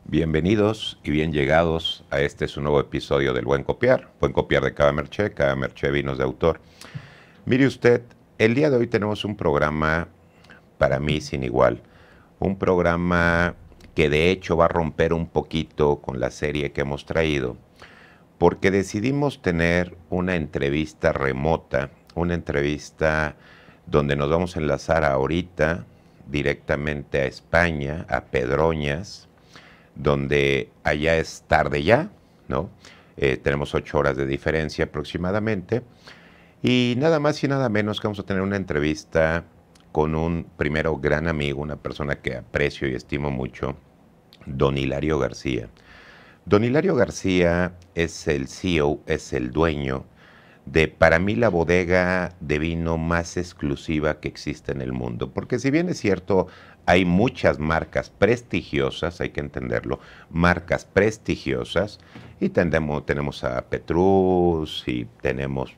Bienvenidos y bien llegados a este su nuevo episodio del Buen Copiar de Cada Merché Vinos de Autor. Mire usted, el día de hoy tenemos un programa para mí sin igual, un programa que de hecho va a romper un poquito con la serie que hemos traído, porque decidimos tener una entrevista remota, una entrevista donde nos vamos a enlazar ahorita directamente a España, a Pedroñas, donde allá es tarde ya, ¿no? Tenemos 8 horas de diferencia aproximadamente. Y nada más y nada menos que vamos a tener una entrevista con un primero gran amigo, una persona que aprecio y estimo mucho, don Hilario García. Don Hilario García es el CEO, es el dueño de, para mí, la bodega de vino más exclusiva que existe en el mundo. Porque si bien es cierto, hay muchas marcas prestigiosas, hay que entenderlo, marcas prestigiosas, y tenemos a Petrus y tenemos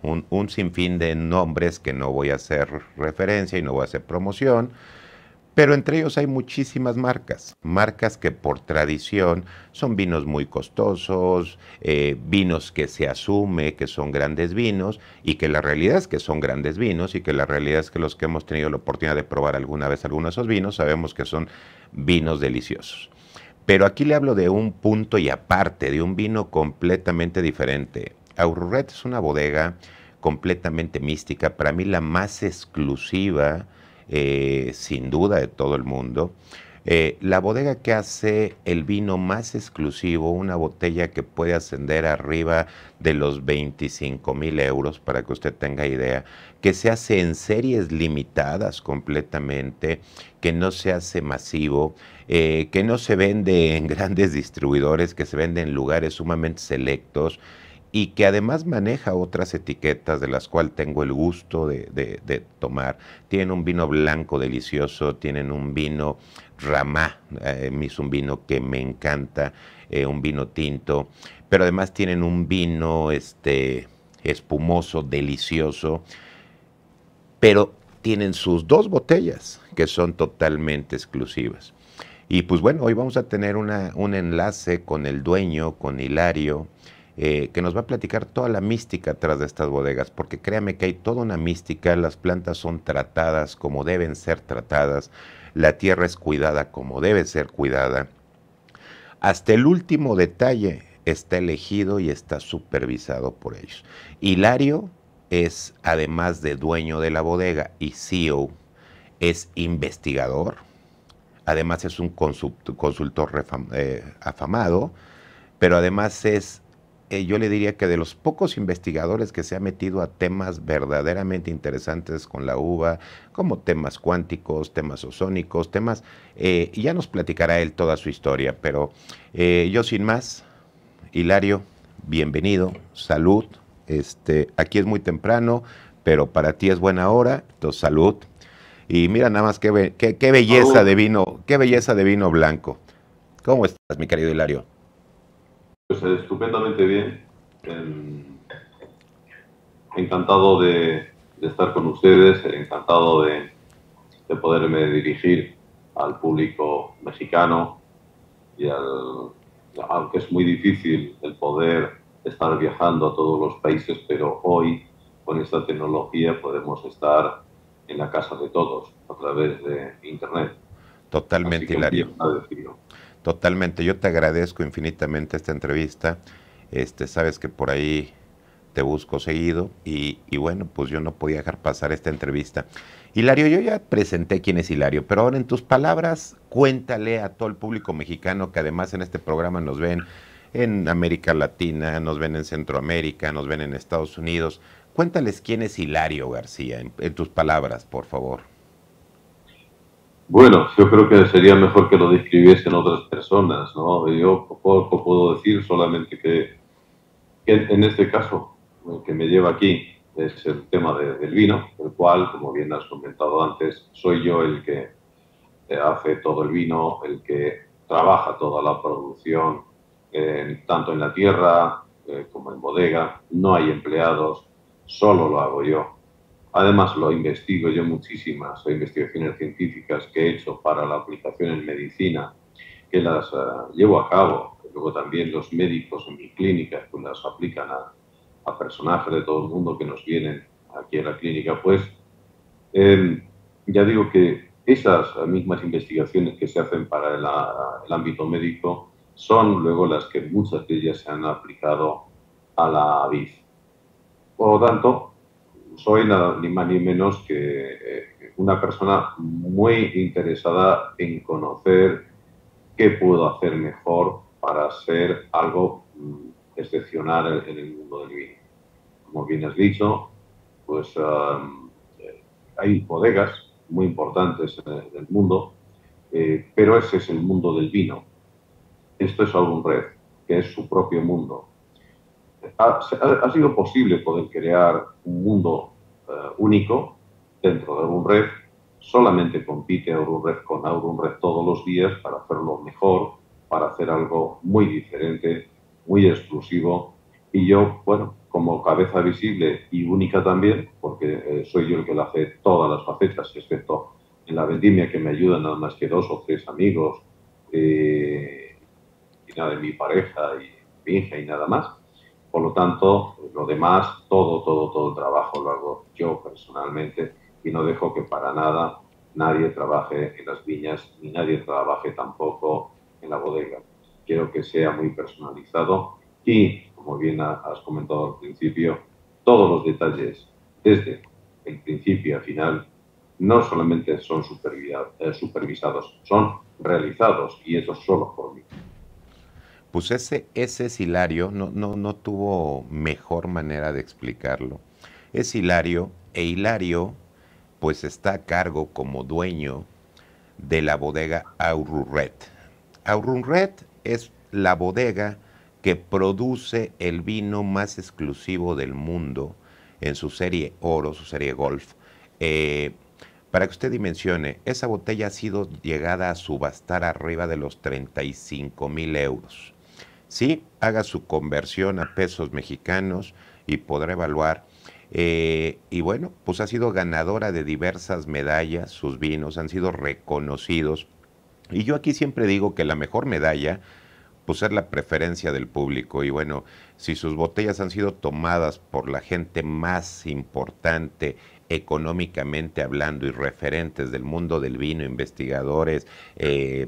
un sinfín de nombres que no voy a hacer referencia y no voy a hacer promoción, pero entre ellos hay muchísimas marcas, marcas que por tradición son vinos muy costosos, vinos que se asume que son grandes vinos y que la realidad es que son grandes vinos y que la realidad es que los que hemos tenido la oportunidad de probar alguna vez algunos de esos vinos sabemos que son vinos deliciosos. Pero aquí le hablo de un punto y aparte, de un vino completamente diferente. Aurreret es una bodega completamente mística, para mí la más exclusiva, sin duda, de todo el mundo. La bodega que hace el vino más exclusivo, una botella que puede ascender arriba de los 25,000 euros, para que usted tenga idea, que se hace en series limitadas completamente, que no se hace masivo, que no se vende en grandes distribuidores, que se vende en lugares sumamente selectos y que además maneja otras etiquetas de las cuales tengo el gusto de tomar. Tienen un vino blanco delicioso, tienen un vino Ramá, es un vino que me encanta, un vino tinto, pero además tienen un vino espumoso, delicioso, pero tienen sus dos botellas que son totalmente exclusivas. Y pues bueno, hoy vamos a tener un enlace con el dueño, con Hilario, que nos va a platicar toda la mística atrás de estas bodegas, porque créame que hay toda una mística, las plantas son tratadas como deben ser tratadas, la tierra es cuidada como debe ser cuidada, hasta el último detalle está elegido y está supervisado por ellos. Hilario es, además de dueño de la bodega y CEO, es investigador, además es un consultor afamado, pero además es, yo le diría que de los pocos investigadores que se ha metido a temas verdaderamente interesantes con la uva, como temas cuánticos, temas ozónicos, temas, y ya nos platicará él toda su historia, pero yo sin más, Hilario, bienvenido, salud, aquí es muy temprano, pero para ti es buena hora, entonces salud. Y mira nada más qué belleza de Salud, vino, qué belleza de vino blanco. ¿Cómo estás, mi querido Hilario? pues estupendamente bien. Encantado de estar con ustedes, encantado de poderme dirigir al público mexicano y aunque es muy difícil el poder estar viajando a todos los países, pero hoy con esta tecnología podemos estar en la casa de todos a través de Internet. Así Totalmente, que muy Hilario. agradecido. Totalmente. Yo te agradezco infinitamente esta entrevista. Sabes que por ahí te busco seguido y bueno, pues yo no podía dejar pasar esta entrevista. Hilario, yo ya presenté quién es Hilario, pero ahora en tus palabras, cuéntale a todo el público mexicano que además en este programa nos ven en América Latina, nos ven en Centroamérica, nos ven en Estados Unidos. Cuéntales quién es Hilario García, en tus palabras, por favor. Bueno, yo creo que sería mejor que lo describiesen otras personas, ¿no? Yo poco puedo decir, solamente que en este caso, el que me lleva aquí es el tema del vino, el cual, como bien has comentado antes, soy yo el que hace todo el vino, el que trabaja toda la producción, tanto en la tierra como en bodega. No hay empleados, solo lo hago yo. Además, lo investigo yo muchísimas investigaciones científicas que he hecho para la aplicación en medicina, que las llevo a cabo. Luego también los médicos en mi clínica pues las aplican a personajes de todo el mundo que nos vienen aquí a la clínica, pues ya digo que esas mismas investigaciones que se hacen para el ámbito médico son luego las que muchas de ellas se han aplicado a la vid. Por lo tanto, soy nada, ni más ni menos que una persona muy interesada en conocer qué puedo hacer mejor para ser algo excepcional en el mundo del vino. Como bien has dicho, pues hay bodegas muy importantes en el mundo, pero ese es el mundo del vino. Esto es Aurum Red, que es su propio mundo. Ha sido posible poder crear un mundo único dentro de Aurum Red. Solamente compite Aurum Red con Aurum Red todos los días para hacerlo mejor, para hacer algo muy diferente, muy exclusivo. Y yo, bueno, como cabeza visible y única también, porque soy yo el que lo hace todas las facetas, excepto en la vendimia que me ayudan nada más que 2 o 3 amigos, y nada de mi pareja y mi hija y nada más. Por lo tanto, lo demás, todo el trabajo lo hago yo personalmente y no dejo que para nada nadie trabaje en las viñas ni nadie trabaje tampoco en la bodega. Quiero que sea muy personalizado y, como bien has comentado al principio, todos los detalles, desde el principio a final, no solamente son supervisados, son realizados y eso solo por mí. Pues ese es Hilario, no tuvo mejor manera de explicarlo. Es Hilario, e Hilario pues está a cargo como dueño de la bodega Aurum Red. Aurum Red es la bodega que produce el vino más exclusivo del mundo en su serie Oro, su serie Golf. Para que usted dimensione, esa botella ha sido llegada a subastar arriba de los 35,000 euros. Sí, haga su conversión a pesos mexicanos y podrá evaluar. Y bueno, pues ha sido ganadora de diversas medallas, sus vinos han sido reconocidos. Y yo aquí siempre digo que la mejor medalla, pues es la preferencia del público. Y bueno, si sus botellas han sido tomadas por la gente más importante económicamente hablando y referentes del mundo del vino, investigadores,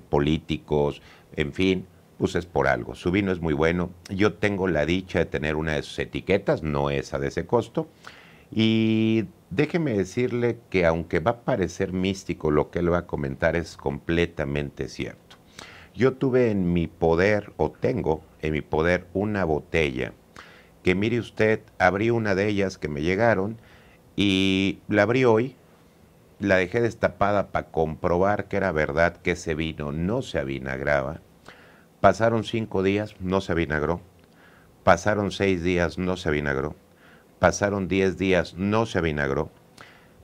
políticos, en fin, pues es por algo. Su vino es muy bueno. Yo tengo la dicha de tener una de sus etiquetas, no esa de ese costo. Y déjeme decirle que aunque va a parecer místico lo que él va a comentar, es completamente cierto. Yo tuve en mi poder, o tengo en mi poder, una botella que, mire usted, abrí una de ellas que me llegaron y la abrí hoy, la dejé destapada para comprobar que era verdad que ese vino no se avinagraba. Pasaron 5 días, no se avinagró. Pasaron 6 días, no se avinagró. Pasaron 10 días, no se avinagró.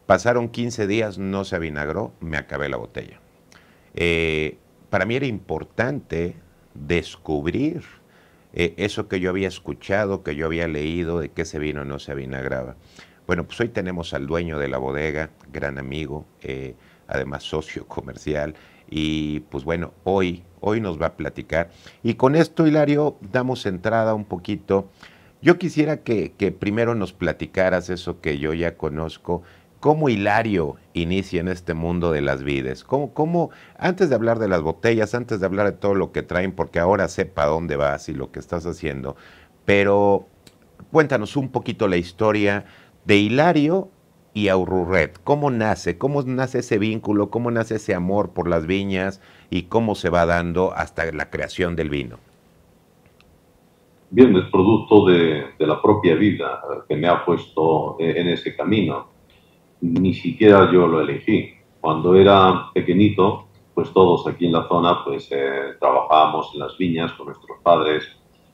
Pasaron 15 días, no se avinagró, me acabé la botella. Para mí era importante descubrir eso que yo había escuchado, que yo había leído, de que ese vino no se avinagraba. Bueno, pues hoy tenemos al dueño de la bodega, gran amigo, además socio comercial, y pues bueno, hoy nos va a platicar. Y con esto, Hilario, damos entrada un poquito. Yo quisiera que primero nos platicaras eso que yo ya conozco, cómo Hilario inicia en este mundo de las vides, cómo, antes de hablar de las botellas, antes de hablar de todo lo que traen, porque ahora sepa dónde vas y lo que estás haciendo, pero cuéntanos un poquito la historia de Hilario y Aurum Red. ¿Cómo nace ese vínculo, cómo nace ese amor por las viñas y cómo se va dando hasta la creación del vino? Bien, es producto de la propia vida que me ha puesto en ese camino. Ni siquiera yo lo elegí. Cuando era pequeñito, pues todos aquí en la zona pues trabajábamos en las viñas con nuestros padres,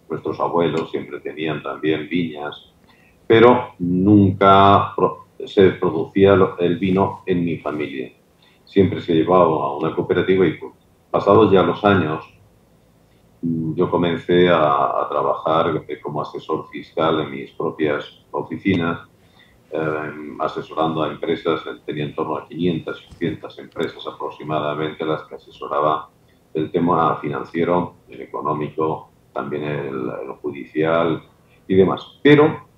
nuestros abuelos siempre tenían también viñas, pero nunca se producía el vino en mi familia. Siempre se llevaba a una cooperativa y pues, pasados ya los años, yo comencé a trabajar como asesor fiscal en mis propias oficinas, asesorando a empresas, tenía en torno a 500, 600 empresas aproximadamente las que asesoraba el tema financiero, el económico, también el judicial y demás. Pero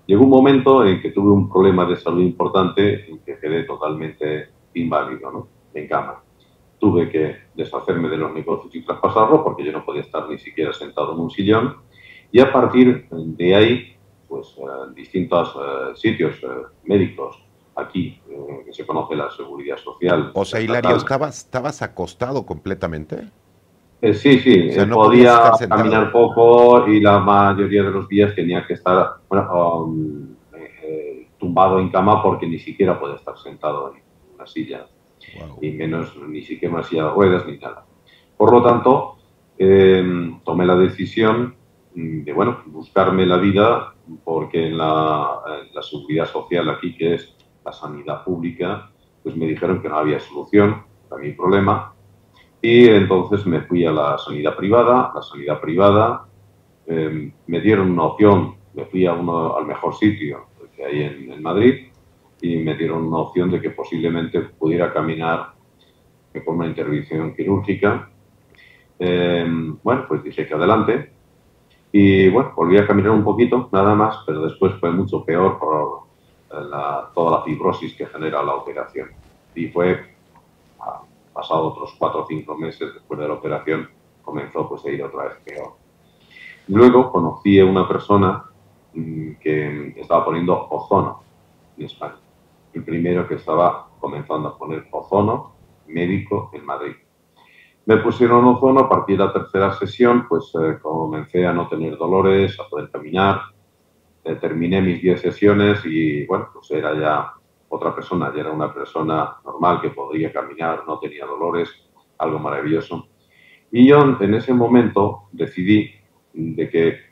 llegó un momento en que tuve un problema de salud importante en que quedé totalmente inválido, ¿no? En cama. Tuve que deshacerme de los negocios y traspasarlos porque yo no podía estar ni siquiera sentado en un sillón. Y a partir de ahí, pues distintos sitios médicos aquí, que se conoce la Seguridad Social O sea, Hilario, estatal. ¿estabas acostado completamente? Sí, sí, O sea, no podías podía estar sentado. caminar poco y la mayoría de los días tenía que estar tumbado en cama porque ni siquiera podía estar sentado en una silla, Wow. y menos ni siquiera una silla de ruedas ni nada. Por lo tanto, tomé la decisión de, bueno, buscarme la vida porque en la seguridad social aquí, que es la sanidad pública, pues me dijeron que no había solución a mi problema. Y entonces me fui a la sanidad privada. La sanidad privada me dieron una opción, me fui al mejor sitio que hay en Madrid y me dieron una opción de que posiblemente pudiera caminar con una intervención quirúrgica. Bueno, pues dije que adelante y bueno, volví a caminar un poquito, nada más, pero después fue mucho peor por toda la fibrosis que genera la operación. Y fue pasado otros 4 o 5 meses después de la operación, comenzó pues a ir otra vez peor. Luego conocí a una persona que estaba poniendo ozono en España. El primero que estaba comenzando a poner ozono médico en Madrid. Me pusieron ozono, a partir de la tercera sesión, pues comencé a no tener dolores, a poder caminar. Terminé mis 10 sesiones y bueno, pues era ya otra persona, ya era una persona normal que podía caminar, no tenía dolores, algo maravilloso. Y yo en ese momento decidí de que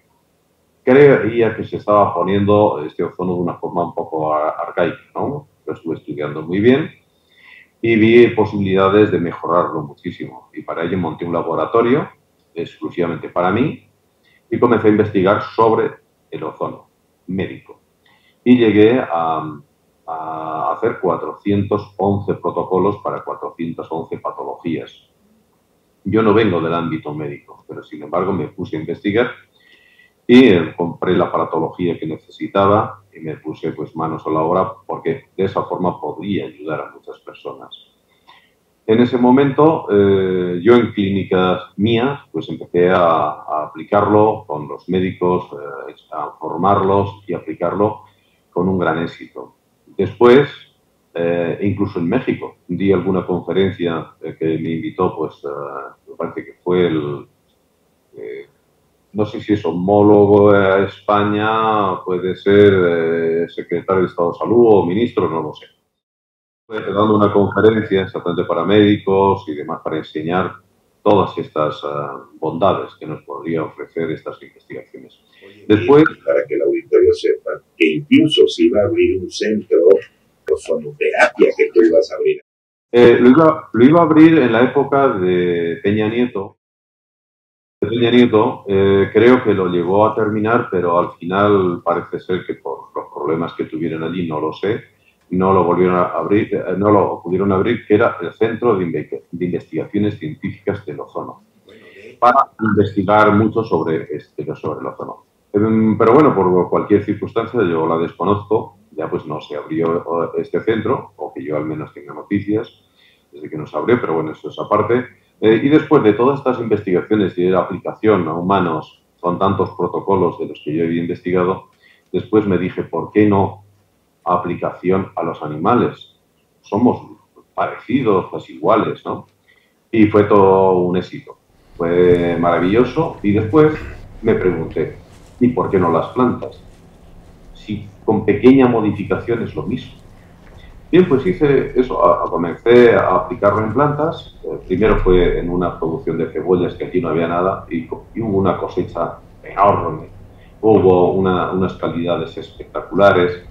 creía que se estaba poniendo este ozono de una forma un poco arcaica, ¿no? Lo estuve estudiando muy bien y vi posibilidades de mejorarlo muchísimo. Y para ello monté un laboratorio exclusivamente para mí y comencé a investigar sobre el ozono médico. Y llegué a hacer 411 protocolos para 411 patologías. Yo no vengo del ámbito médico, pero sin embargo me puse a investigar y compré la aparatología que necesitaba y me puse pues manos a la obra porque de esa forma podría ayudar a muchas personas. En ese momento, yo en clínicas mías, pues empecé a aplicarlo con los médicos, a formarlos y aplicarlo con un gran éxito. Después, incluso en México, di alguna conferencia que me invitó, pues me parece que fue no sé si es homólogo a España, puede ser secretario de Estado de Salud o ministro, no lo sé. Dando una conferencia exactamente para médicos y demás para enseñar todas estas bondades que nos podría ofrecer estas investigaciones. Después, para que el auditorio sepa que incluso se iba a abrir un centro de ozonoterapia que tú ibas a abrir. Lo iba a abrir en la época de Peña Nieto. Peña Nieto creo que lo llegó a terminar, pero al final parece ser que por los problemas que tuvieron allí, no lo sé, no lo volvieron a abrir, no lo pudieron abrir, que era el Centro de Investigaciones Científicas del Ozono, para investigar mucho sobre el ozono. Pero bueno, por cualquier circunstancia, yo la desconozco, ya pues no se abrió este centro, o que yo al menos tenga noticias desde que no se abrió, pero bueno, eso es aparte. Y después de todas estas investigaciones y de la aplicación a humanos con tantos protocolos de los que yo había investigado, después me dije, ¿por qué no aplicación a los animales? Somos parecidos, pues iguales, ¿no? Y fue todo un éxito. Fue maravilloso. Y después me pregunté, ¿y por qué no las plantas? Si con pequeña modificación es lo mismo. Bien, pues hice eso, comencé a aplicarlo en plantas. Primero fue en una producción de cebollas que aquí no había nada y hubo una cosecha enorme. Hubo unas calidades espectaculares.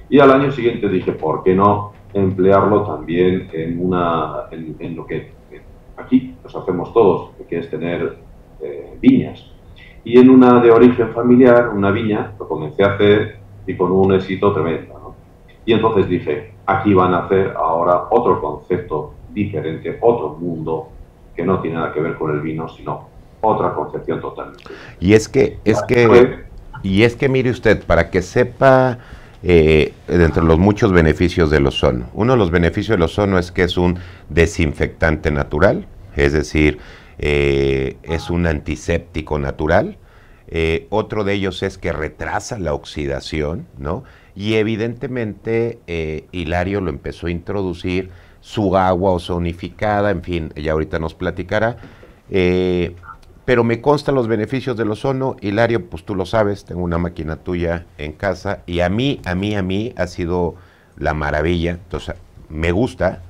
Y al año siguiente dije, ¿por qué no emplearlo también en lo que aquí nos hacemos todos, que es tener viñas? Y en una de origen familiar, una viña, lo comencé a hacer y con un éxito tremendo, ¿no? Y entonces dije, aquí van a hacer ahora otro concepto diferente, otro mundo que no tiene nada que ver con el vino, sino otra concepción totalmente. Y es que mire usted, para que sepa, dentro de los muchos beneficios del ozono, uno de los beneficios del ozono es que es un desinfectante natural, es decir, es un antiséptico natural. Otro de ellos es que retrasa la oxidación, ¿no? Y evidentemente Hilario lo empezó a introducir, su agua ozonificada, en fin, ella ahorita nos platicará. Pero me constan los beneficios del ozono. Hilario, pues tú lo sabes, tengo una máquina tuya en casa y a mí ha sido la maravilla. Entonces, me gusta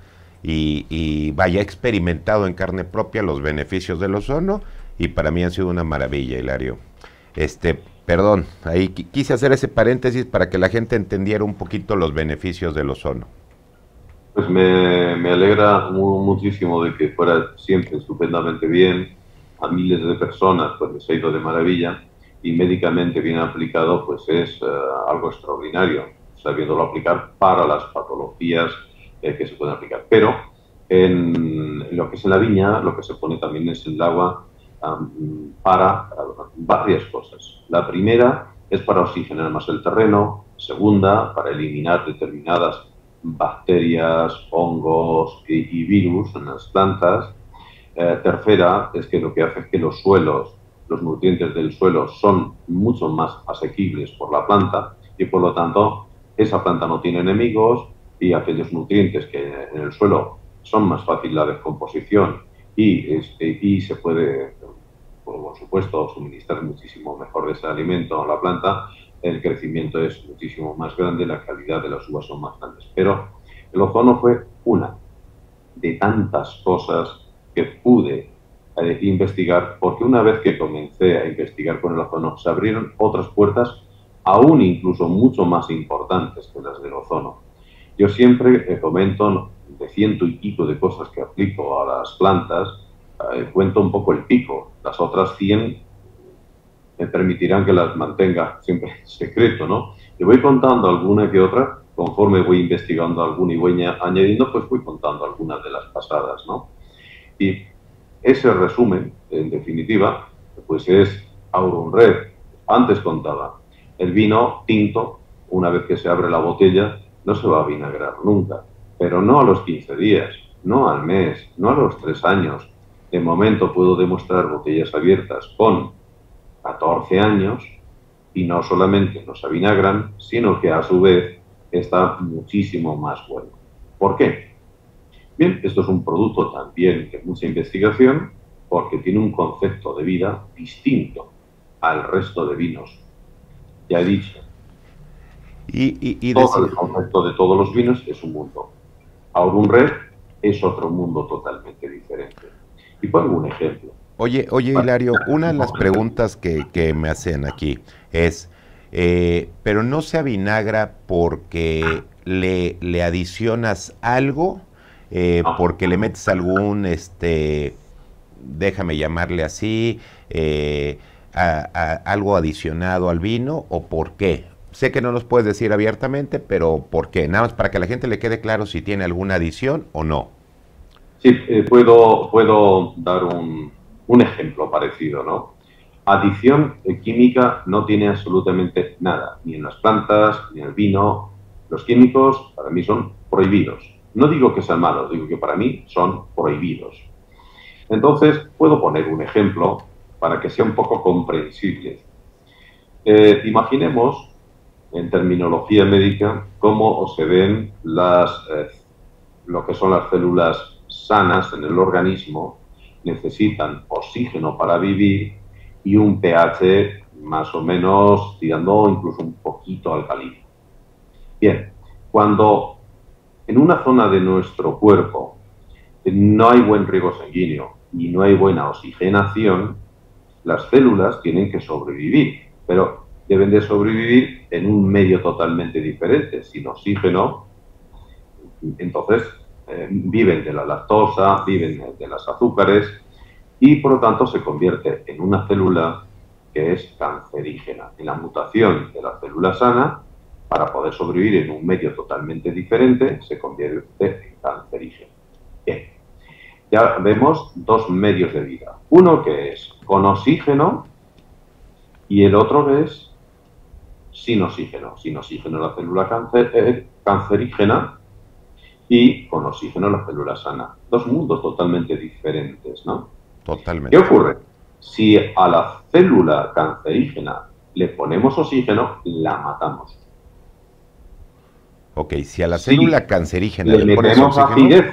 y vaya, he experimentado en carne propia los beneficios del ozono y para mí han sido una maravilla, Hilario. Perdón, ahí quise hacer ese paréntesis para que la gente entendiera un poquito los beneficios del ozono. Pues me alegra muchísimo de que fuera siempre estupendamente bien, a miles de personas pues les ha ido de maravilla y médicamente bien aplicado pues es algo extraordinario, sabiéndolo aplicar para las patologías que se pueden aplicar. Pero en lo que es en la viña, lo que se pone también es el agua para varias cosas. La primera es para oxigenar más el terreno, segunda, para eliminar determinadas bacterias, hongos y virus en las plantas. Tercera es que lo que hace es que los suelos, los nutrientes del suelo son mucho más asequibles por la planta y por lo tanto esa planta no tiene enemigos y aquellos nutrientes que en el suelo son más fácil la descomposición y se puede, por supuesto, suministrar muchísimo mejor de ese alimento a la planta, el crecimiento es muchísimo más grande, la calidad de las uvas son más grandes. Pero el ozono fue una de tantas cosas que pude investigar, porque una vez que comencé a investigar con el ozono, se abrieron otras puertas aún incluso mucho más importantes que las del ozono. Yo siempre comento de ciento y pico de cosas que aplico a las plantas, cuento un poco el pico, las otras 100 me permitirán que las mantenga siempre en secreto, ¿no? Y voy contando alguna que otra, conforme voy investigando alguna y voy añadiendo, pues voy contando algunas de las pasadas, ¿no? Y ese resumen, en definitiva, pues es Aurum Red. Antes contaba, el vino tinto, una vez que se abre la botella, no se va a vinagrar nunca, pero no a los 15 días, no al mes, no a los 3 años. De momento puedo demostrar botellas abiertas con 14 años y no solamente no se avinagran, sino que a su vez está muchísimo más bueno. ¿Por qué? Bien, esto es un producto también de mucha investigación porque tiene un concepto de vida distinto al resto de vinos. Ya he dicho, todo el concepto de todos los vinos es un mundo. Aurum Red es otro mundo totalmente diferente. Y pongo un ejemplo. Oye, Hilario, una de las preguntas que me hacen aquí es, pero no se avinagra porque le adicionas algo, porque le metes algún, déjame llamarle así, algo adicionado al vino, o por qué. Sé que no nos puedes decir abiertamente, pero ¿por qué? Nada más para que a la gente le quede claro si tiene alguna adición o no. Sí, puedo dar un ejemplo parecido, ¿no? Adición química no tiene absolutamente nada, ni en las plantas, ni en el vino. Los químicos para mí son prohibidos. No digo que sean malos, digo que para mí son prohibidos. Entonces, puedo poner un ejemplo para que sea un poco comprensible. Imaginemos, en terminología médica, cómo se ven lo que son las células sanas en el organismo. Necesitan oxígeno para vivir y un pH más o menos tirando incluso un poquito alcalino. Bien, cuando en una zona de nuestro cuerpo no hay buen riego sanguíneo y no hay buena oxigenación, las células tienen que sobrevivir, pero deben de sobrevivir en un medio totalmente diferente. Sin oxígeno, entonces viven de la lactosa, viven de los azúcares y por lo tanto se convierte en una célula que es cancerígena. En la mutación de la célula sana, para poder sobrevivir en un medio totalmente diferente, se convierte en cancerígena. Bien. ya vemos dos medios de vida. Uno que es con oxígeno y el otro que es sin oxígeno. Sin oxígeno la célula cancerígena y con oxígeno la célula sana. Dos mundos totalmente diferentes, ¿no? ¿Qué Totalmente. ocurre? Si a la célula cancerígena le ponemos oxígeno, la matamos. Ok, si a la Si célula cancerígena le le pones metemos oxígeno,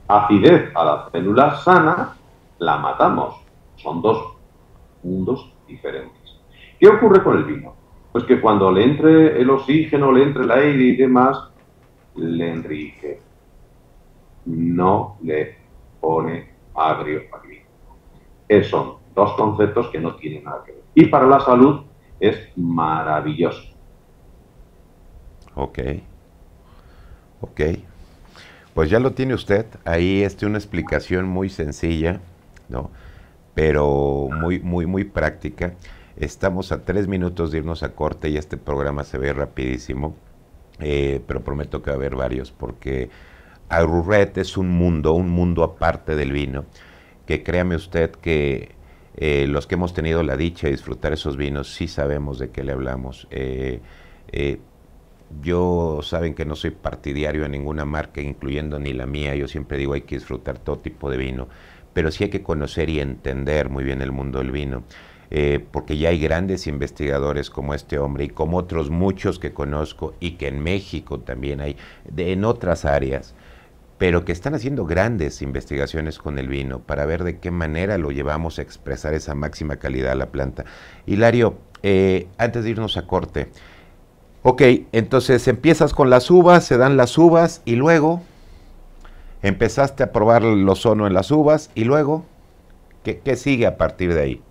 acidez a la célula sana, la matamos. Son dos mundos diferentes. ¿Qué ocurre con el vino? Pues que cuando le entre el oxígeno, le entre el aire y demás, le enriquece. No le pone agrio al vino. Son dos conceptos que no tienen nada que ver. Y para la salud es maravilloso. ok, ok. Pues ya lo tiene usted. Ahí una explicación muy sencilla, ¿no? Pero muy, muy, muy práctica. Estamos a 3 minutos de irnos a corte y este programa se ve rapidísimo. Pero prometo que va a haber varios porque Arurret es un mundo aparte del vino, que créame usted que los que hemos tenido la dicha de disfrutar esos vinos sí sabemos de qué le hablamos. Eh, yo saben que no soy partidario de ninguna marca, incluyendo ni la mía. Yo siempre digo hay que disfrutar todo tipo de vino, pero sí hay que conocer y entender muy bien el mundo del vino. Porque ya hay grandes investigadores como este hombre y como otros muchos que conozco y que en México también hay, en otras áreas, pero que están haciendo grandes investigaciones con el vino para ver de qué manera lo llevamos a expresar esa máxima calidad a la planta. Hilario, antes de irnos a corte, ok, entonces empiezas con las uvas, se dan las uvas y luego empezaste a probar el ozono en las uvas y luego, ¿qué sigue a partir de ahí?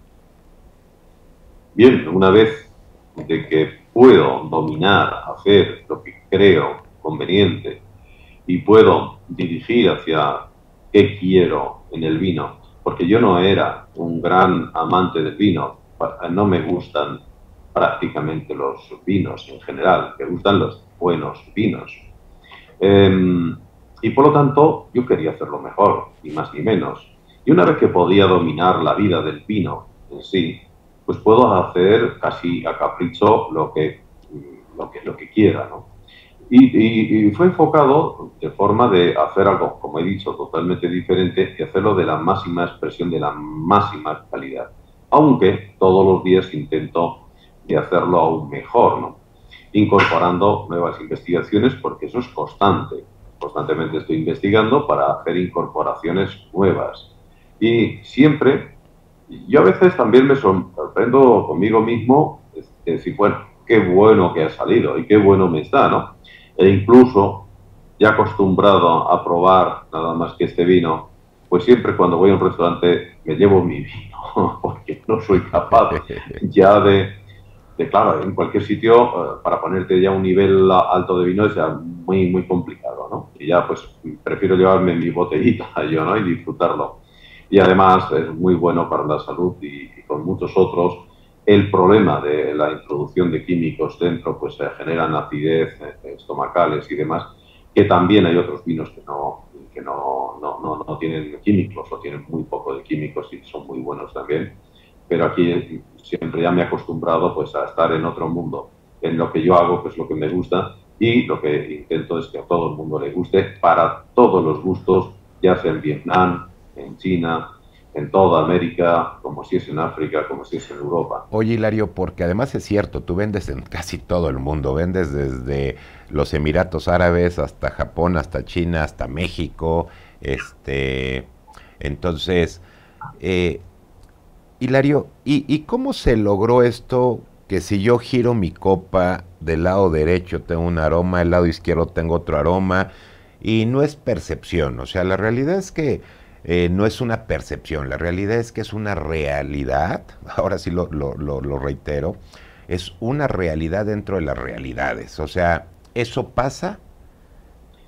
Bien, una vez de que puedo dominar, hacer lo que creo conveniente y puedo dirigir hacia qué quiero en el vino, porque yo no era un gran amante del vino, no me gustan prácticamente los vinos en general, me gustan los buenos vinos. Y por lo tanto, yo quería hacerlo mejor, ni más ni menos. Y una vez que podía dominar la vida del vino en sí, pues puedo hacer casi a capricho lo que quiera, ¿no? Y fue enfocado de forma de hacer algo, como he dicho, totalmente diferente y hacerlo de la máxima expresión, de la máxima calidad. Aunque todos los días intento de hacerlo aún mejor, ¿no? Incorporando nuevas investigaciones, porque eso es constante. Constantemente estoy investigando para hacer incorporaciones nuevas. Y siempre, yo a veces también me sorprendo conmigo mismo, decir, bueno, qué bueno que ha salido y qué bueno me está, ¿no? E incluso, ya acostumbrado a probar nada más que este vino, pues siempre cuando voy a un restaurante me llevo mi vino, porque no soy capaz ya claro, en cualquier sitio, para ponerte ya un nivel alto de vino es ya muy, muy complicado, ¿no? Y ya pues prefiero llevarme mi botellita yo, ¿no? Y disfrutarlo. Y además es muy bueno para la salud y con muchos otros. El problema de la introducción de químicos dentro, pues se generan acidez estomacales y demás, que también hay otros vinos que no tienen químicos o tienen muy poco de químicos y son muy buenos también. Pero aquí siempre ya me he acostumbrado pues a estar en otro mundo, en lo que yo hago, que es lo que me gusta, y lo que intento es que a todo el mundo le guste, para todos los gustos, ya sea en Vietnam, en China, en toda América, como si es en África, como si es en Europa. Oye, Hilario, porque además es cierto, tú vendes en casi todo el mundo, vendes desde los Emiratos Árabes hasta Japón, hasta China, hasta México, entonces, eh, Hilario, ¿y cómo se logró esto que si yo giro mi copa del lado derecho tengo un aroma, del lado izquierdo tengo otro aroma, y no es percepción, o sea, la realidad es que no es una percepción, la realidad es que es una realidad, ahora sí lo reitero, es una realidad dentro de las realidades, o sea, eso pasa,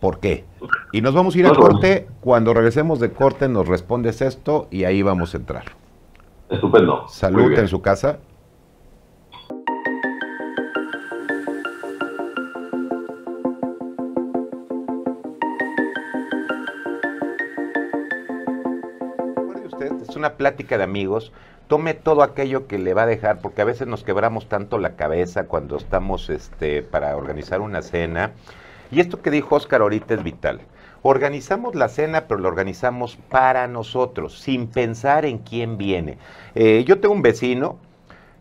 ¿por qué? Y nos vamos a ir a Bueno, corte, cuando regresemos de corte nos respondes esto y ahí vamos a entrar. estupendo, muy Salud en bien. su casa. usted, es una plática de amigos. Tome todo aquello que le va a dejar, porque a veces nos quebramos tanto la cabeza cuando estamos para organizar una cena. Y esto que dijo Óscar ahorita es vital. Organizamos la cena, pero la organizamos para nosotros, sin pensar en quién viene. Yo tengo un vecino,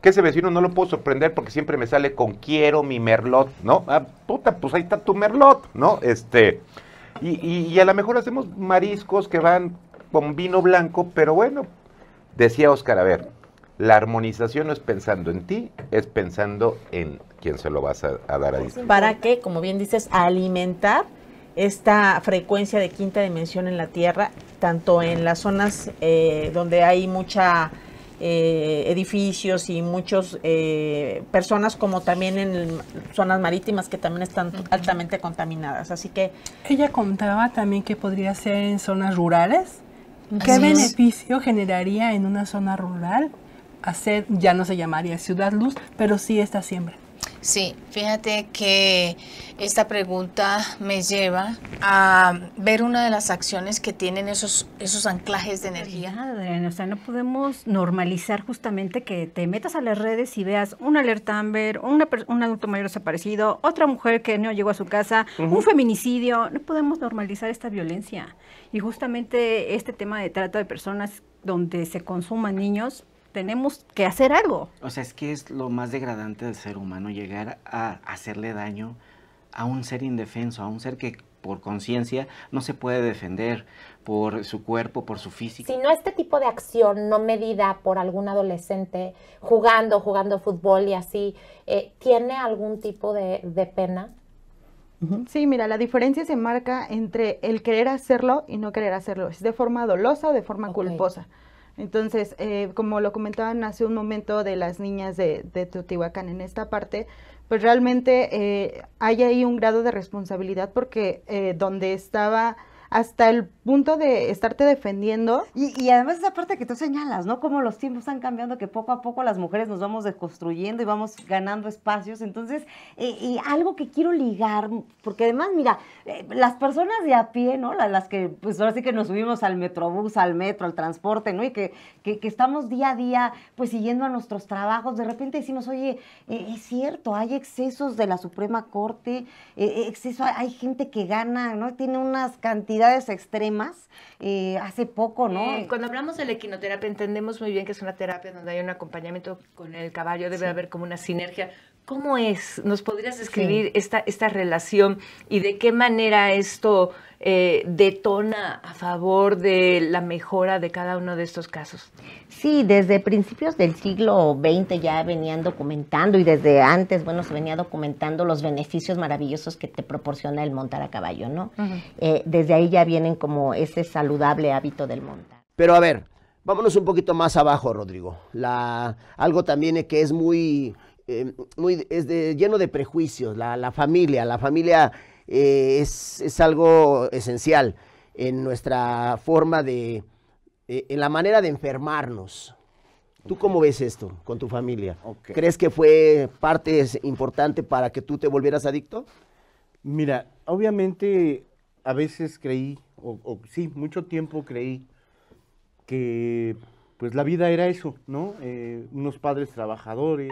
que ese vecino no lo puedo sorprender porque siempre me sale con quiero mi merlot, ¿no? Ah, puta, pues ahí está tu merlot, ¿no? Y a lo mejor hacemos mariscos que van con vino blanco, pero bueno, decía Óscar, a ver, la armonización no es pensando en ti, es pensando en quién se lo vas a dar a disfrutar. Para que, como bien dices, alimentar esta frecuencia de quinta dimensión en la Tierra, tanto en las zonas donde hay mucha edificios y muchas personas, como también en zonas marítimas que también están altamente contaminadas. Así que ella contaba también que podría ser en zonas rurales. ¿Qué Así beneficio generaría en una zona rural hacer, ya no se llamaría Ciudad Luz, pero sí esta siembra? Sí, fíjate que esta pregunta me lleva a ver una de las acciones que tienen esos anclajes de energía. O sea, no podemos normalizar justamente que te metas a las redes y veas una alerta Amber, un adulto mayor desaparecido, otra mujer que no llegó a su casa, un feminicidio. No podemos normalizar esta violencia. Y justamente este tema de trata de personas donde se consuman niños, tenemos que hacer algo. O sea, es que es lo más degradante del ser humano, llegar a hacerle daño a un ser indefenso, a un ser que por conciencia no se puede defender por su cuerpo, por su físico. Si no este tipo de acción no medida por algún adolescente jugando fútbol y así, ¿tiene algún tipo de pena? Sí, mira, la diferencia se marca entre el querer hacerlo y no querer hacerlo. ¿Es de forma dolosa o de forma culposa? Entonces, como lo comentaban hace un momento de las niñas de Teotihuacán en esta parte, pues realmente hay ahí un grado de responsabilidad porque donde estaba hasta el punto de estarte defendiendo. Y además esa parte que tú señalas, ¿no? Como los tiempos están cambiando, que poco a poco las mujeres nos vamos deconstruyendo y vamos ganando espacios. Entonces, y algo que quiero ligar, porque además, mira, las personas de a pie, ¿no? Las que, pues ahora sí que nos subimos al metrobús, al metro, al transporte, ¿no? Y que estamos día a día, pues siguiendo a nuestros trabajos, de repente decimos, oye, es cierto, hay excesos de la Suprema Corte, hay gente que gana, ¿no? Tiene unas cantidades extremas, hace poco, ¿no? Cuando hablamos de la equinoterapia entendemos muy bien que es una terapia donde hay un acompañamiento con el caballo, debe haber como una sinergia. ¿Cómo es? ¿Nos podrías describir esta relación y de qué manera esto detona a favor de la mejora de cada uno de estos casos? Sí, desde principios del siglo XX ya venían documentando y desde antes, bueno, se venía documentando los beneficios maravillosos que te proporciona el montar a caballo, ¿no? Desde ahí ya vienen como ese saludable hábito del montar. Pero a ver, vámonos un poquito más abajo, Rodrigo. Algo también que es lleno de prejuicios, la familia es algo esencial en nuestra forma en la manera de enfermarnos. ¿Tú cómo ves esto con tu familia? ¿Crees que fue parte importante para que tú te volvieras adicto? Mira, obviamente a veces creí, sí, mucho tiempo creí que pues la vida era eso, ¿no? Unos padres trabajadores.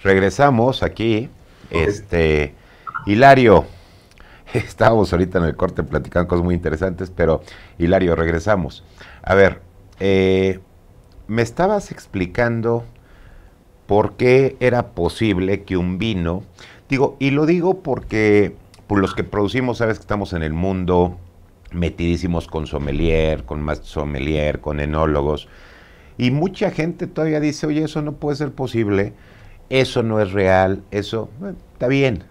Regresamos aquí, Hilario, estábamos ahorita en el corte platicando cosas muy interesantes, pero Hilario, regresamos. A ver, me estabas explicando por qué era posible que un vino, y lo digo porque pues, los que producimos, sabes que estamos en el mundo metidísimos con sommelier, con más sommelier, con enólogos, y mucha gente todavía dice, oye, eso no puede ser posible, eso no es real, eso, bueno, está bien.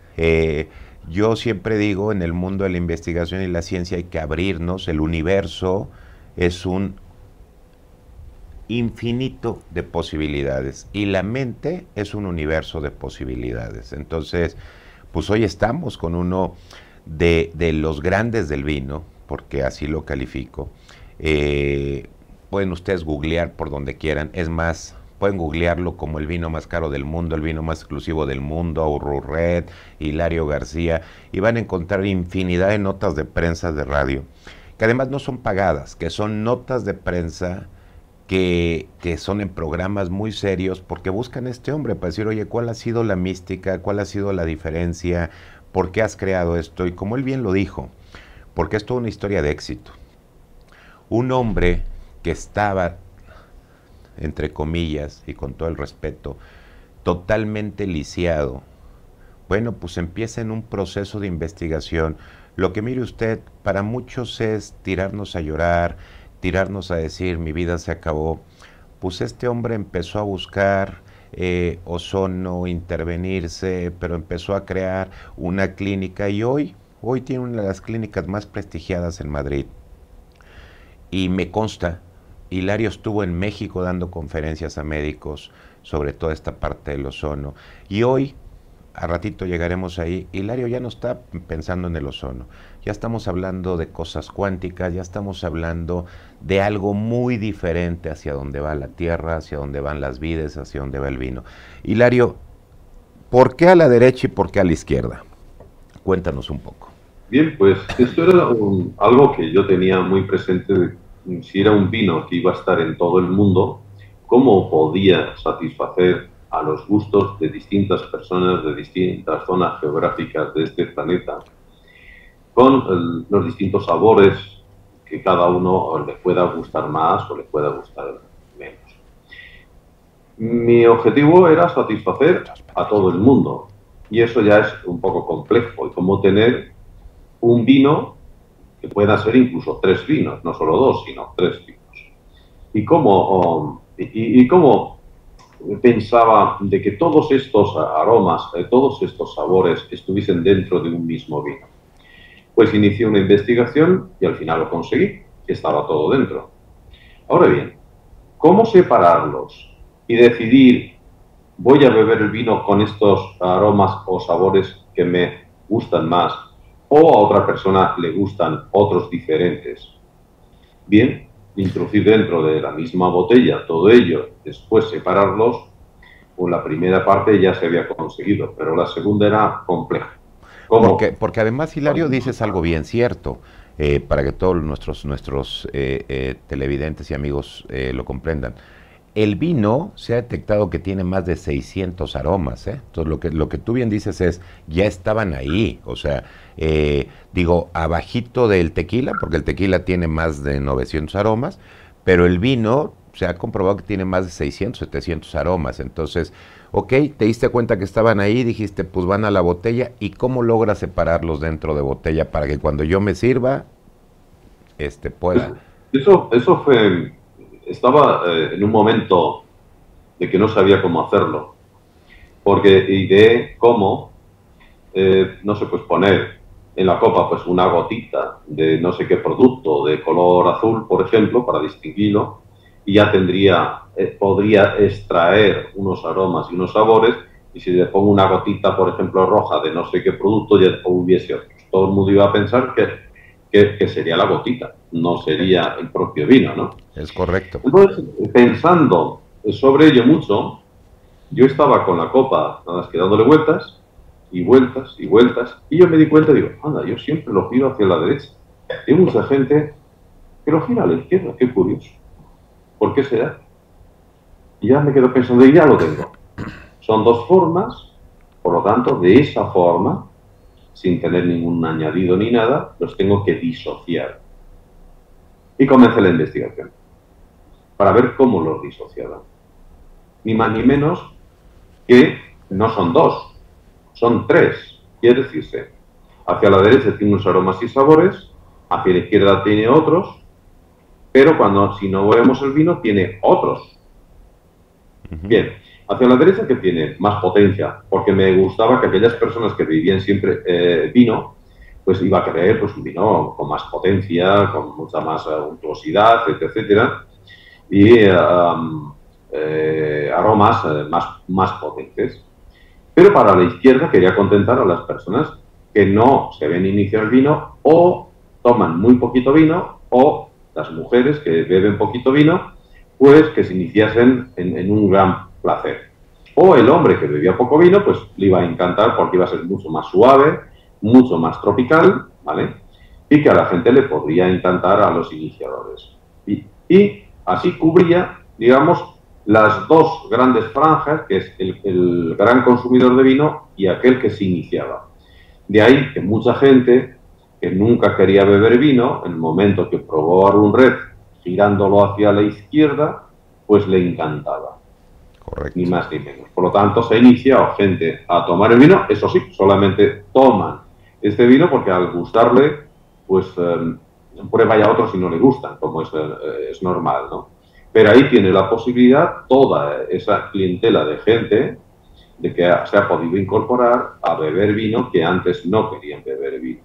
Yo siempre digo, en el mundo de la investigación y la ciencia hay que abrirnos, el universo es un infinito de posibilidades y la mente es un universo de posibilidades. Entonces, pues hoy estamos con uno de los grandes del vino, porque así lo califico. Pueden ustedes googlear por donde quieran, es más, pueden googlearlo como el vino más caro del mundo, el vino más exclusivo del mundo, Aurrurred, Hilario García, y van a encontrar infinidad de notas de prensa de radio, que además no son pagadas, que son notas de prensa que son en programas muy serios, porque buscan a este hombre para decir, oye, ¿cuál ha sido la mística? ¿Cuál ha sido la diferencia? ¿Por qué has creado esto? Y como él bien lo dijo, porque es toda una historia de éxito. Un hombre que estaba, entre comillas, y con todo el respeto, totalmente lisiado, bueno, pues empieza en un proceso de investigación. Lo que mire usted, para muchos es tirarnos a llorar, tirarnos a decir, mi vida se acabó. Pues este hombre empezó a buscar ozono, intervenirse, pero empezó a crear una clínica y hoy tiene una de las clínicas más prestigiadas en Madrid. Y me consta, Hilario estuvo en México dando conferencias a médicos sobre toda esta parte del ozono. Y hoy, a ratito llegaremos ahí, Hilario ya no está pensando en el ozono. Ya estamos hablando de cosas cuánticas, ya estamos hablando de algo muy diferente hacia dónde va la tierra, hacia dónde van las vides, hacia dónde va el vino. Hilario, ¿por qué a la derecha y por qué a la izquierda? Cuéntanos un poco. Bien, pues esto era algo que yo tenía muy presente. Si era un vino que iba a estar en todo el mundo, ¿cómo podía satisfacer a los gustos de distintas personas de distintas zonas geográficas de este planeta, con los distintos sabores que cada uno le pueda gustar más o le pueda gustar menos? Mi objetivo era satisfacer a todo el mundo, y eso ya es un poco complejo, y cómo tener un vino que pueda ser incluso 3 vinos, no solo 2, sino 3 vinos. Y cómo pensaba de que todos estos aromas, todos estos sabores estuviesen dentro de un mismo vino. Pues inicié una investigación y al final lo conseguí, estaba todo dentro. Ahora bien, ¿cómo separarlos y decidir, voy a beber el vino con estos aromas o sabores que me gustan más, o a otra persona le gustan otros diferentes? Bien, introducir dentro de la misma botella todo ello, después separarlos, pues la primera parte ya se había conseguido, pero la segunda era compleja. ¿Cómo? Porque además, Hilario, dices algo bien cierto, para que todos nuestros televidentes y amigos lo comprendan. El vino se ha detectado que tiene más de 600 aromas, ¿eh? Entonces, lo que tú bien dices es, ya estaban ahí, o sea, digo, abajito del tequila, porque el tequila tiene más de 900 aromas, pero el vino se ha comprobado que tiene más de 600, 700 aromas. Entonces, ok, te diste cuenta que estaban ahí, dijiste, pues van a la botella, ¿y cómo logras separarlos dentro de botella para que cuando yo me sirva, pueda? Eso fue... Estaba en un momento de que no sabía cómo hacerlo, porque ideé cómo, no sé, pues poner en la copa pues una gotita de no sé qué producto de color azul, por ejemplo, para distinguirlo, y ya podría extraer unos aromas y unos sabores, y si le pongo una gotita, por ejemplo, roja de no sé qué producto, ya hubiese otros. Todo el mundo iba a pensar que sería la gotita, no sería el propio vino, ¿no? Es correcto. Entonces, pensando sobre ello mucho, yo estaba con la copa, nada más que dándole vueltas, y vueltas, y vueltas, y yo me di cuenta, digo, anda, yo siempre lo giro hacia la derecha. Hay mucha gente que lo gira a la izquierda, qué curioso. ¿Por qué será? Y ya me quedo pensando, y ya lo tengo. Son 2 formas, por lo tanto, de esa forma, sin tener ningún añadido ni nada, los tengo que disociar. Y comencé la investigación para ver cómo los disociaban. Ni más ni menos que no son 2, son 3. Quiere decirse, hacia la derecha tiene unos aromas y sabores, hacia la izquierda tiene otros, pero si no vemos el vino, tiene otros. Bien. Hacia la derecha, que tiene más potencia, porque me gustaba que aquellas personas que bebían siempre vino, pues iba a querer pues, un vino con más potencia, con mucha más untuosidad, etcétera, y aromas más potentes. Pero para la izquierda quería contentar a las personas que no se ven iniciar el vino, o toman muy poquito vino, o las mujeres que beben poquito vino, pues que se iniciasen en un gran placer. O el hombre que bebía poco vino, pues le iba a encantar porque iba a ser mucho más suave, mucho más tropical, ¿vale? Y que a la gente le podría encantar a los iniciadores. Y así cubría, digamos, las dos grandes franjas, que es el gran consumidor de vino y aquel que se iniciaba. De ahí que mucha gente que nunca quería beber vino, en el momento que probó a un red girándolo hacia la izquierda, pues le encantaba. Correcto. Ni más ni menos. Por lo tanto, se inicia gente a tomar el vino, eso sí, solamente toman este vino porque al gustarle, pues prueba ya otros si no le gustan, como es normal, ¿no? Pero ahí tiene la posibilidad toda esa clientela de gente de que se ha podido incorporar a beber vino que antes no querían beber vino.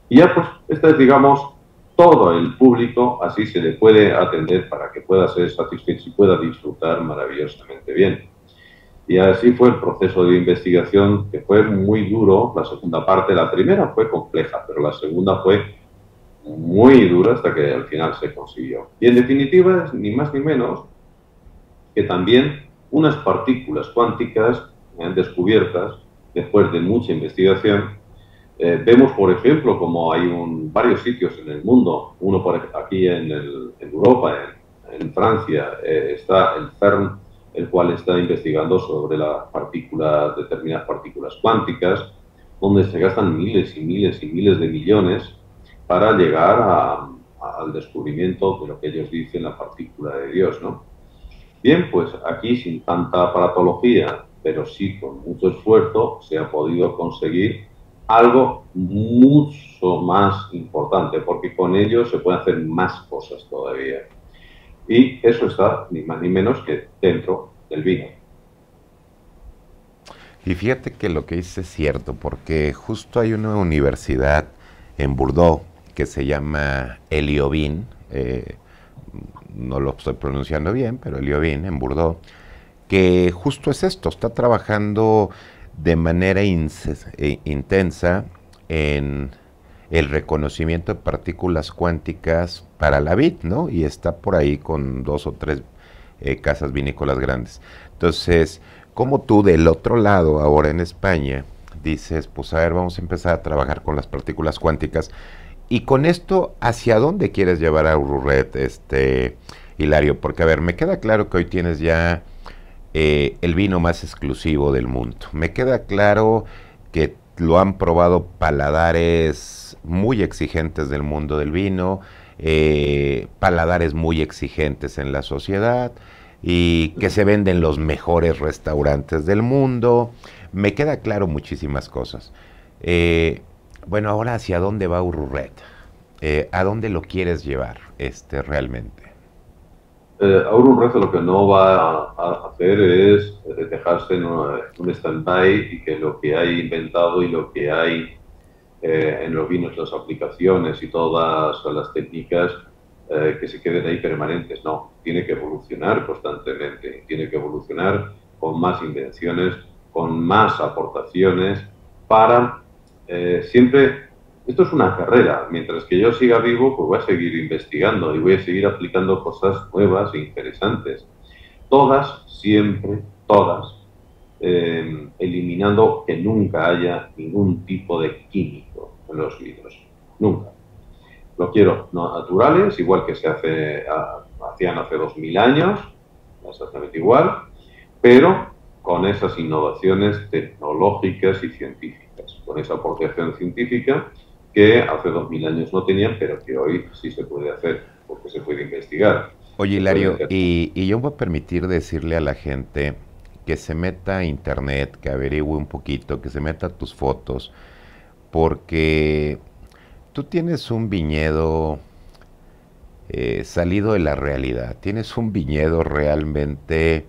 Y ya pues, este es, digamos, todo el público, así se le puede atender para que pueda ser satisfecho y pueda disfrutar maravillosamente bien. Y así fue el proceso de investigación, que fue muy duro. La segunda parte, la primera fue compleja, pero la segunda fue muy dura hasta que al final se consiguió. Y en definitiva es ni más ni menos que también unas partículas cuánticas descubiertas después de mucha investigación. Vemos, por ejemplo, como hay varios sitios en el mundo, uno por aquí en Europa, en Francia, está el CERN, el cual está investigando sobre las partículas, determinadas partículas cuánticas, donde se gastan miles y miles y miles de millones para llegar al descubrimiento de lo que ellos dicen la partícula de Dios, ¿no? Bien, pues aquí sin tanta aparatología, pero sí con mucho esfuerzo, se ha podido conseguir algo mucho más importante, porque con ello se pueden hacer más cosas todavía. Y eso está ni más ni menos que dentro del vino. Y fíjate que lo que dice es cierto, porque justo hay una universidad en Bordeaux que se llama Eliovin, no lo estoy pronunciando bien, pero Eliovin en Bordeaux, que justo es esto, está trabajando de manera intensa en el reconocimiento de partículas cuánticas para la vid, ¿no? Y está por ahí con 2 o 3 casas vinícolas grandes. Entonces, como tú del otro lado, ahora en España, dices, pues a ver, vamos a empezar a trabajar con las partículas cuánticas. Y con esto, ¿hacia dónde quieres llevar a Ururret, Hilario? Porque, a ver, me queda claro que hoy tienes ya el vino más exclusivo del mundo. Me queda claro que lo han probado paladares muy exigentes del mundo del vino, paladares muy exigentes en la sociedad, y que se venden los mejores restaurantes del mundo. Me queda claro muchísimas cosas. Bueno, ahora, ¿hacia dónde va Ururret? ¿A dónde lo quieres llevar realmente? Ahora Ururret lo que no va a hacer es dejarse en un stand-by y que lo que hay inventado y lo que hay en los vinos, las aplicaciones y todas las técnicas que se queden ahí permanentes. No, tiene que evolucionar constantemente, tiene que evolucionar con más invenciones, con más aportaciones para siempre. Esto es una carrera. Mientras que yo siga vivo, pues voy a seguir investigando y voy a seguir aplicando cosas nuevas e interesantes. Todas, siempre, todas, eliminando que nunca haya ningún tipo de químico en los vinos. Nunca. Lo quiero naturales, igual que se hacían hace 2000 años, exactamente igual, pero con esas innovaciones tecnológicas y científicas, con esa aportación científica que hace 2000 años no tenían, pero que hoy sí se puede hacer, porque se puede investigar. Oye, Hilario, y yo voy a permitir decirle a la gente que se meta a internet, que averigüe un poquito, que se meta a tus fotos, porque tú tienes un viñedo salido de la realidad, tienes un viñedo realmente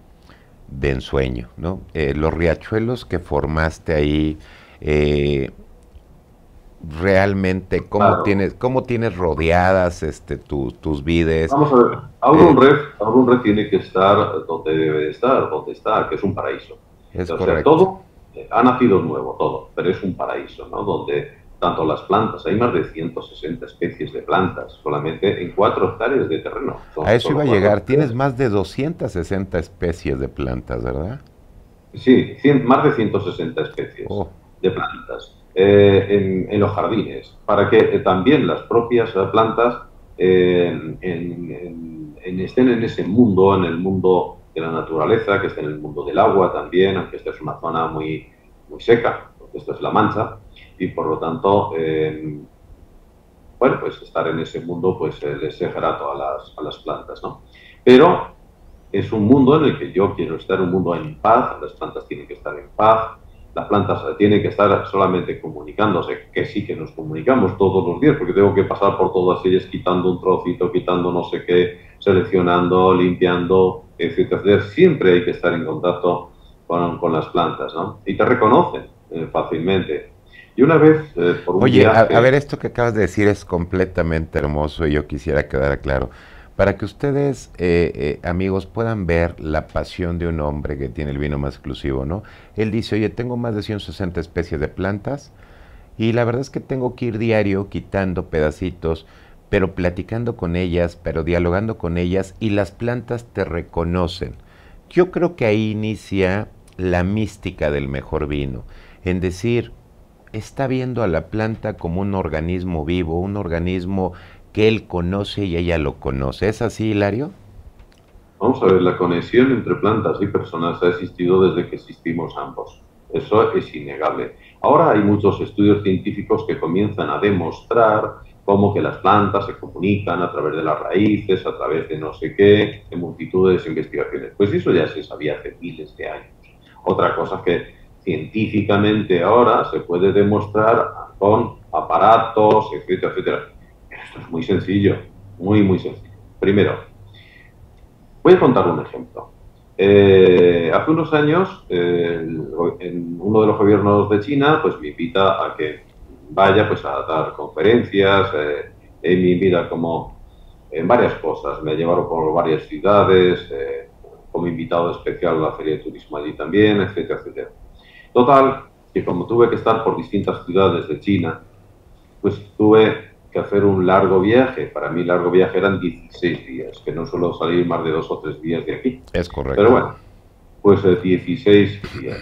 de ensueño, ¿no? Los riachuelos que formaste ahí, realmente, ¿cómo tienes rodeadas tus vides? Vamos a ver, Aurunred tiene que estar donde debe de estar, donde está, que es un paraíso. Es o correcto. sea, todo ha nacido nuevo, todo, pero es un paraíso, ¿no? Donde tanto las plantas. Hay más de 160 especies de plantas solamente en 4 hectáreas de terreno. A eso iba a llegar. Tienes más de 260 especies de plantas, ¿verdad? Sí, más de 160 especies de plantas en los jardines, para que también las propias plantas estén en ese mundo, en el mundo de la naturaleza, que estén en el mundo del agua también, aunque esta es una zona muy, muy seca, porque esto es La Mancha, y por lo tanto, bueno, pues estar en ese mundo pues les es grato a las plantas, ¿no? Pero es un mundo en el que yo quiero estar, un mundo en paz, las plantas tienen que estar en paz, las plantas tienen que estar solamente comunicándose, que sí que nos comunicamos todos los días, porque tengo que pasar por todas ellas quitando un trocito, quitando no sé qué, seleccionando, limpiando, etcétera, etcétera. Siempre hay que estar en contacto con las plantas, ¿no? Y te reconocen fácilmente. Y una vez, por un Oye, viaje... a ver, esto que acabas de decir es completamente hermoso y yo quisiera quedar claro. Para que ustedes, amigos, puedan ver la pasión de un hombre que tiene el vino más exclusivo, ¿no? Él dice, oye, tengo más de 160 especies de plantas y la verdad es que tengo que ir diario quitando pedacitos, pero platicando con ellas, pero dialogando con ellas y las plantas te reconocen. Yo creo que ahí inicia la mística del mejor vino, en decir, está viendo a la planta como un organismo vivo, un organismo que él conoce y ella lo conoce. ¿Es así, Hilario? Vamos a ver, la conexión entre plantas y personas ha existido desde que existimos ambos. Eso es innegable. Ahora hay muchos estudios científicos que comienzan a demostrar cómo que las plantas se comunican a través de las raíces, a través de no sé qué, de multitudes de investigaciones. Pues eso ya se sabía hace miles de años. Otra cosa que científicamente ahora se puede demostrar con aparatos, etcétera, etcétera. Esto es muy sencillo, muy, muy sencillo. Primero, voy a contar un ejemplo. Hace unos años, en uno de los gobiernos de China, pues me invita a que vaya pues a dar conferencias, me invita como en varias cosas, me llevaron por varias ciudades, como invitado especial a la Feria de Turismo allí también, etcétera, etcétera. Total, que como tuve que estar por distintas ciudades de China, pues tuve que hacer un largo viaje. Para mí largo viaje eran 16 días, que no suelo salir más de 2 o 3 días de aquí. Es correcto. Pero bueno, pues 16 días.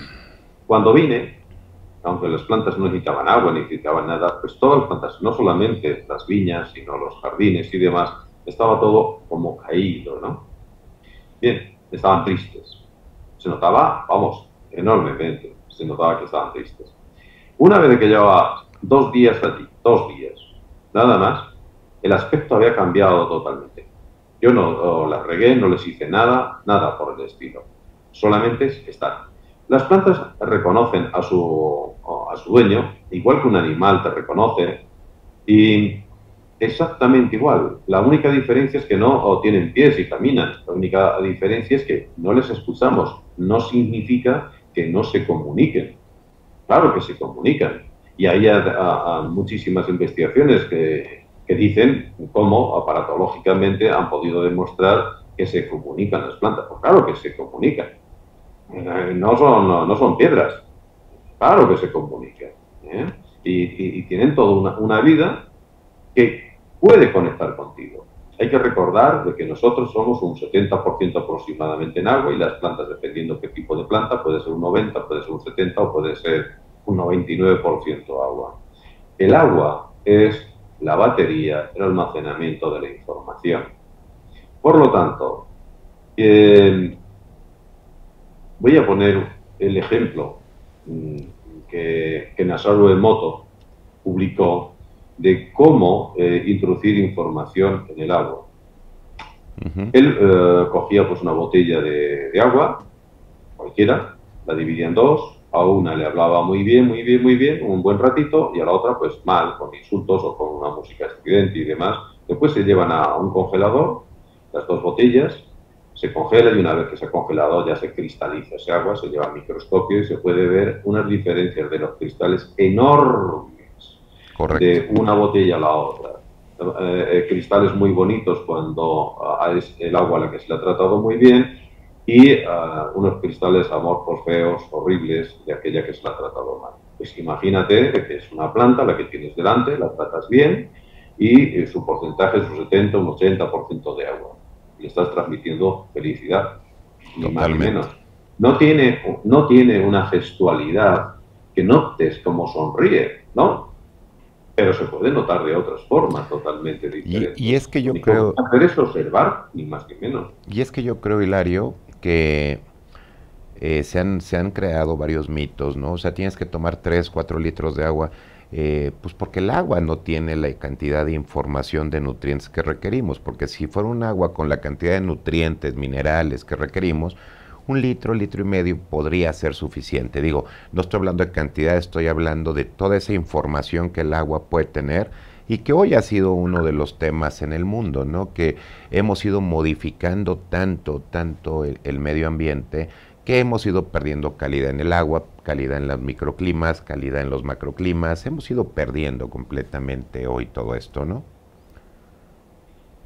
Cuando vine, aunque las plantas no necesitaban agua, ni necesitaban nada, pues todas las plantas, no solamente las viñas, sino los jardines y demás, estaba todo como caído, ¿no? Bien, estaban tristes. Se notaba, vamos, enormemente, se notaba que estaban tristes. Una vez que llevaba 2 días allí, 2 días, nada más, el aspecto había cambiado totalmente. Yo no las regué, no les hice nada, nada por el estilo. Solamente están. Las plantas reconocen a su dueño, igual que un animal te reconoce, y exactamente igual. La única diferencia es que no tienen pies y caminan. La única diferencia es que no les escuchamos. No significa que no se comuniquen. Claro que se comunican. Y hay muchísimas investigaciones que dicen cómo aparatológicamente han podido demostrar que se comunican las plantas. Pues claro que se comunican. No son piedras. Claro que se comunican. Y tienen toda una vida que puede conectar contigo. Hay que recordar de que nosotros somos un 70% aproximadamente en agua y las plantas, dependiendo qué tipo de planta, puede ser un 90, puede ser un 70 o puede ser un 99% agua. El agua es la batería, el almacenamiento de la información. Por lo tanto, voy a poner el ejemplo que Masaru Emoto publicó de cómo introducir información en el agua. Él cogía pues una botella de agua, cualquiera, la dividía en 2, a una le hablaba muy bien, un buen ratito, y a la otra pues mal, con insultos o con una música estridente y demás. Después se llevan a un congelador, las 2 botellas, se congela y una vez que se ha congelado ya se cristaliza ese agua, se lleva al microscopio y se puede ver unas diferencias de los cristales enormes. Correcto. De una botella a la otra. Cristales muy bonitos cuando es el agua a la que se le ha tratado muy bien y unos cristales amorfos, feos, horribles de aquella que se le ha tratado mal. Pues imagínate que es una planta la que tienes delante, la tratas bien y su porcentaje es un 70, un 80% de agua. Y estás transmitiendo felicidad, ni más ni menos. No tiene una gestualidad que notes como sonríe, ¿no? Pero se puede notar de otras formas totalmente diferentes. Y es que yo creo... Hacer es observar, ni más ni menos. Y es que yo creo, Hilario, que se han creado varios mitos, ¿no? O sea, tienes que tomar 3, 4 litros de agua, pues porque el agua no tiene la cantidad de información de nutrientes que requerimos, porque si fuera un agua con la cantidad de nutrientes, minerales que requerimos, 1 litro, 1,5 litros podría ser suficiente. Digo, no estoy hablando de cantidad, estoy hablando de toda esa información que el agua puede tener y que hoy ha sido uno de los temas en el mundo, ¿no? Que hemos ido modificando tanto el medio ambiente que hemos ido perdiendo calidad en el agua, calidad en los microclimas, calidad en los macroclimas. Hemos ido perdiendo completamente hoy todo esto, ¿no?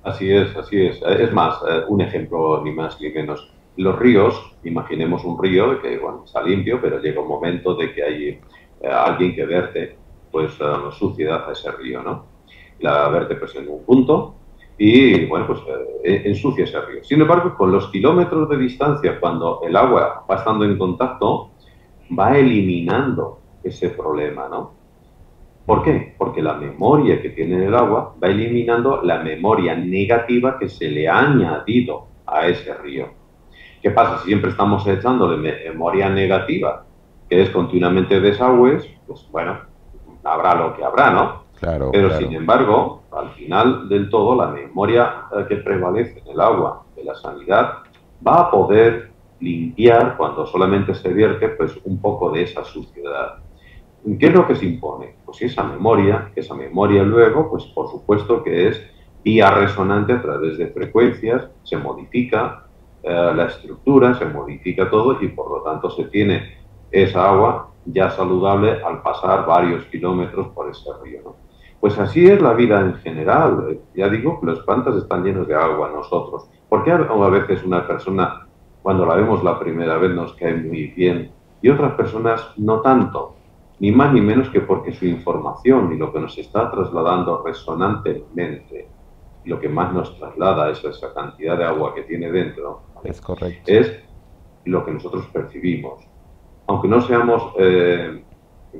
Así es, así es. Es más, un ejemplo ni más ni menos. Los ríos, imaginemos un río que bueno, está limpio, pero llega un momento de que hay alguien que verte pues suciedad a ese río, ¿no? La verte pues en un punto y bueno, pues ensucia ese río. Sin embargo, con los kilómetros de distancia, cuando el agua va estando en contacto, va eliminando ese problema, ¿no? ¿Por qué? Porque la memoria que tiene el agua va eliminando la memoria negativa que se le ha añadido a ese río. ¿Qué pasa? Si siempre estamos echándole memoria negativa, que es continuamente desagües, pues bueno, habrá lo que habrá, ¿no? Claro, pero claro. Sin embargo, al final del todo, la memoria que prevalece en el agua de la sanidad va a poder limpiar, cuando solamente se vierte, pues un poco de esa suciedad. ¿Qué es lo que se impone? Pues esa memoria luego, pues por supuesto que es vía resonante a través de frecuencias, se modifica la estructura, se modifica todo y por lo tanto se tiene esa agua ya saludable al pasar varios kilómetros por ese río, ¿no? Pues así es la vida en general. Ya digo que las plantas están llenas de agua, nosotros. ¿Por qué a veces una persona, cuando la vemos la primera vez, nos cae muy bien y otras personas no tanto? Ni más ni menos que porque su información y lo que nos está trasladando resonantemente, lo que más nos traslada es esa cantidad de agua que tiene dentro. Es correcto. Es lo que nosotros percibimos. Aunque no seamos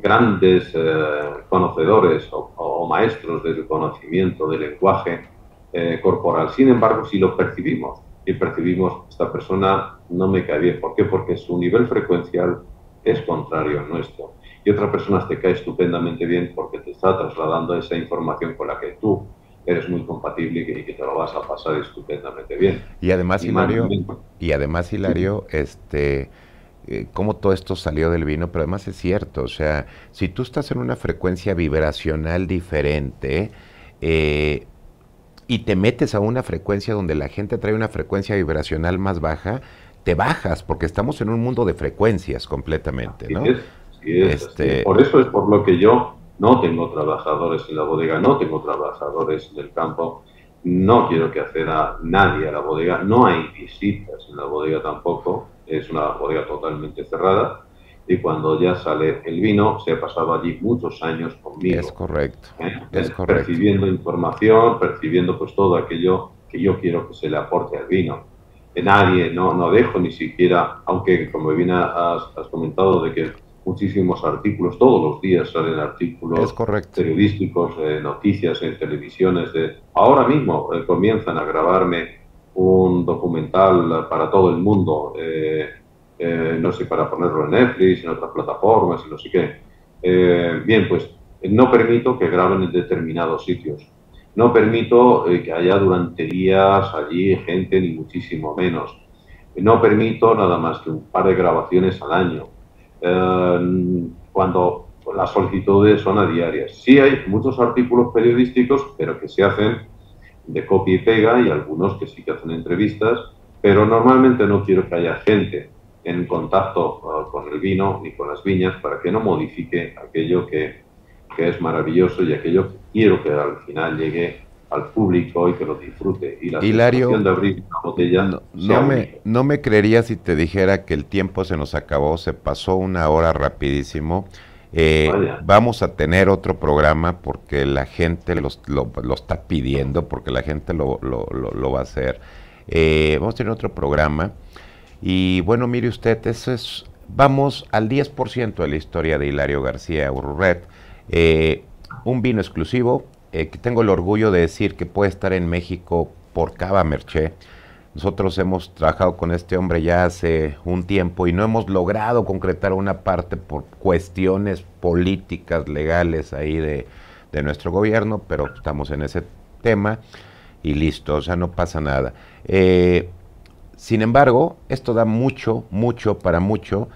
grandes conocedores o maestros del conocimiento del lenguaje corporal, sin embargo, si lo percibimos y percibimos, esta persona no me cae bien. ¿Por qué? Porque su nivel frecuencial es contrario al nuestro. Y otra persona te cae estupendamente bien porque te está trasladando esa información con la que tú eres muy compatible y que te lo vas a pasar estupendamente bien. Y además, Hilario, cómo todo esto salió del vino, pero además es cierto, o sea, si tú estás en una frecuencia vibracional diferente y te metes a una frecuencia donde la gente trae una frecuencia vibracional más baja, te bajas, porque estamos en un mundo de frecuencias completamente, ¿no? Sí es. Por eso es por lo que yo no tengo trabajadores en la bodega, no tengo trabajadores en el campo, no quiero que acceda nadie a la bodega, no hay visitas en la bodega tampoco, es una bodega totalmente cerrada y cuando ya sale el vino se ha pasado allí muchos años conmigo. Es correcto, es correcto. Percibiendo información, percibiendo pues todo aquello que yo quiero que se le aporte al vino. Nadie, no dejo ni siquiera, aunque como bien has comentado de que muchísimos artículos, todos los días salen artículos periodísticos, noticias en televisiones. Ahora mismo comienzan a grabarme un documental para todo el mundo, no sé, para ponerlo en Netflix, en otras plataformas y no sé qué. Bien, pues no permito que graben en determinados sitios. No permito que haya durante días allí gente, ni muchísimo menos. No permito nada más que un par de grabaciones al año. Cuando las solicitudes son a diarias. Sí hay muchos artículos periodísticos, pero que se hacen de copia y pega, y algunos que sí que hacen entrevistas, pero normalmente no quiero que haya gente en contacto con el vino ni con las viñas para que no modifique aquello que es maravilloso y aquello que quiero que al final llegue al público y que lo disfrute. Y la Hilario, de abrir una botella no me creería si te dijera que el tiempo se nos acabó, se pasó 1 hora rapidísimo Vamos a tener otro programa porque la gente lo está pidiendo, porque la gente lo va a hacer. Vamos a tener otro programa. Y bueno, mire usted, vamos al 10% de la historia de Hilario García Urruret. Un vino exclusivo, que tengo el orgullo de decir que puede estar en México por Cava Merché. Nosotros hemos trabajado con este hombre ya hace un tiempo y no hemos logrado concretar una parte por cuestiones políticas, legales ahí de nuestro gobierno, pero estamos en ese tema y listo, o sea, no pasa nada. Sin embargo, esto da mucho para mucho.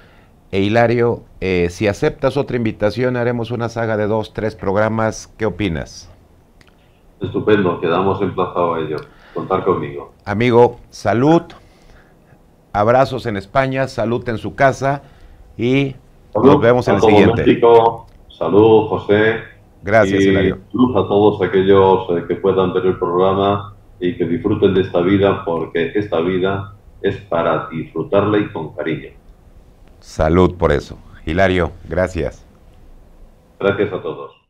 Hilario, si aceptas otra invitación, haremos una saga de 2, 3 programas. ¿Qué opinas? Estupendo, quedamos emplazados a ello. Contar conmigo. Amigo, salud, abrazos en España, salud en su casa y nos vemos en el siguiente. México, salud, José. Gracias, Hilario. Salud a todos aquellos que puedan ver el programa y que disfruten de esta vida, porque esta vida es para disfrutarla y con cariño. Salud por eso. Hilario, gracias. Gracias a todos.